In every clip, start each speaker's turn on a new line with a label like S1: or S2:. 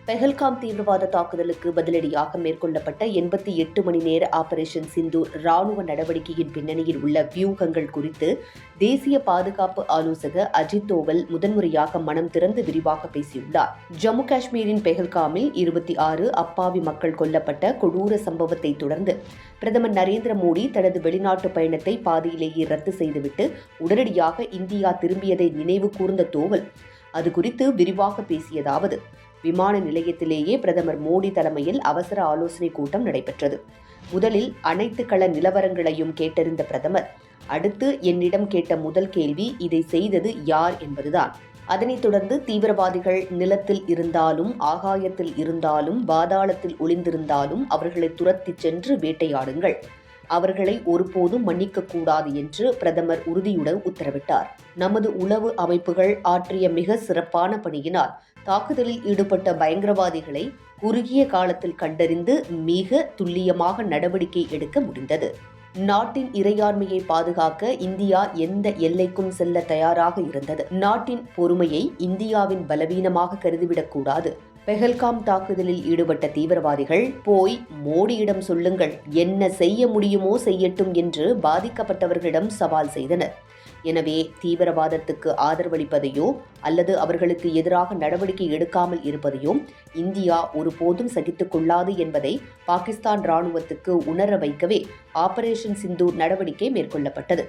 S1: பெஹல்காம் தீவிரவாத தாக்குதலுக்கு பதிலடியாக மேற்கொள்ளப்பட்ட 88 மணி நேர ஆபரேஷன் சிந்தூர் ராணுவ நடவடிக்கையின் பின்னணியில் உள்ள வியூகங்கள் குறித்து தேசிய பாதுகாப்பு ஆலோசகர் அஜித் தோவல் முதன்முறையாக மனம் திறந்து விரிவாக பேசியுள்ளார். ஜம்மு காஷ்மீரின் பெஹல்காமில் 26 அப்பாவி மக்கள் கொல்லப்பட்ட கொடூர சம்பவத்தை தொடர்ந்து பிரதமர் நரேந்திர மோடி தனது வெளிநாட்டு பயணத்தை பாதியிலேயே ரத்து செய்துவிட்டு உடனடியாக இந்தியா திரும்பியதை நினைவு கூர்ந்த தோவல் அது குறித்து விரிவாக பேசியதாவது: விமான நிலையத்திலேயே பிரதமர் மோடி தலைமையில் அவசர ஆலோசனை கூட்டம் நடைபெற்றது. முதலில் அனைத்து கள நிலவரங்களையும் கேட்டறிந்த பிரதமர், அடுத்து என்னிடம் கேட்ட முதல் கேள்வி இதை செய்தது யார் என்பதுதான். அதனைத் தொடர்ந்து தீவிரவாதிகள் நிலத்தில் இருந்தாலும், ஆகாயத்தில் இருந்தாலும், பாதாளத்தில் ஒளிந்திருந்தாலும் அவர்களை துரத்திச் சென்று வேட்டையாடுங்கள், அவர்களை ஒருபோதும் மன்னிக்கக்கூடாது என்று பிரதமர் உறுதியுடன் உத்தரவிட்டார். நமது உளவு அமைப்புகள் ஆற்றிய மிக சிறப்பான பணியினால் தாக்குதலில் ஈடுபட்ட பயங்கரவாதிகளை குறுகிய காலத்தில் கண்டறிந்து மிக துல்லியமாக நடவடிக்கை எடுக்க முடிந்தது. நாட்டின் இறையாண்மையை பாதுகாக்க இந்தியா எந்த எல்லைக்கும் செல்ல தயாராக இருந்தது. நாட்டின் பொறுமையை இந்தியாவின் பலவீனமாக கருதிவிடக்கூடாது. பெஹல்காம் தாக்குதலில் ஈடுபட்ட தீவிரவாதிகள் போய் மோடியிடம் சொல்லுங்கள், என்ன செய்ய முடியுமோ செய்யட்டும் என்று பாதிக்கப்பட்டவர்களிடம் சவால் செய்தனர். எனவே தீவிரவாதத்துக்கு ஆதரவளிப்பதையோ அல்லது அவர்களுக்கு எதிராக நடவடிக்கை எடுக்காமல் இருப்பதையோ இந்தியா ஒருபோதும் சகித்துக் கொள்ளாது என்பதை பாகிஸ்தான் இராணுவத்துக்கு உணர வைக்கவே ஆபரேஷன் சிந்தூர் நடவடிக்கை மேற்கொள்ளப்பட்டது.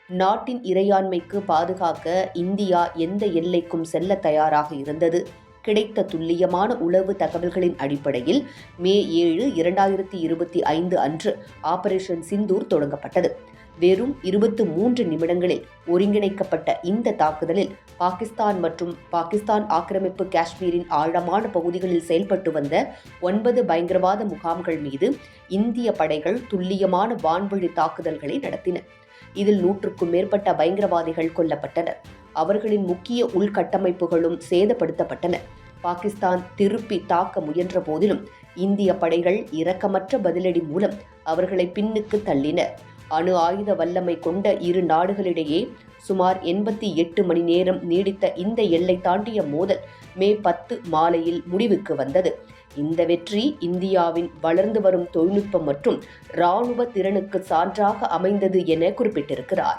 S1: நாட்டின் இறையாண்மைக்கு பாதுகாக்க இந்தியா எந்த எல்லைக்கும் செல்ல தயாராக இருந்தது. கிடைத்த துல்லியமான உளவு தகவல்களின் அடிப்படையில் மே 7, 2025 அன்று ஆபரேஷன் சிந்தூர் தொடங்கப்பட்டது. வெறும் 23 நிமிடங்களில் ஒருங்கிணைக்கப்பட்ட இந்த தாக்குதலில் பாகிஸ்தான் மற்றும் பாகிஸ்தான் ஆக்கிரமிப்பு காஷ்மீரின் ஆழமான பகுதிகளில் செயல்பட்டு வந்த 9 பயங்கரவாத முகாம்கள் மீது இந்திய படைகள் துல்லியமான வான்வழி தாக்குதல்களை நடத்தின. இதில் 100க்கும் மேற்பட்ட பயங்கரவாதிகள் கொல்லப்பட்டனர். அவர்களின் முக்கிய உள்கட்டமைப்புகளும் சேதப்படுத்தப்பட்டன. பாகிஸ்தான் திருப்பி தாக்க முயன்ற போதிலும் இந்திய படைகள் இரக்கமற்ற பதிலடி மூலம் அவர்களை பின்னுக்கு தள்ளினர். அணு ஆயுத வல்லமை கொண்ட இரு நாடுகளிடையே சுமார் 88 மணி நேரம் நீடித்த இந்த எல்லை தாண்டிய மோதல் மே 10 மாலையில் முடிவுக்கு வந்தது. இந்த வெற்றி இந்தியாவின் வளர்ந்து வரும் தொழில்நுட்பம் மற்றும் இராணுவ திறனுக்கு சான்றாக அமைந்தது என குறிப்பிட்டிருக்கிறார்.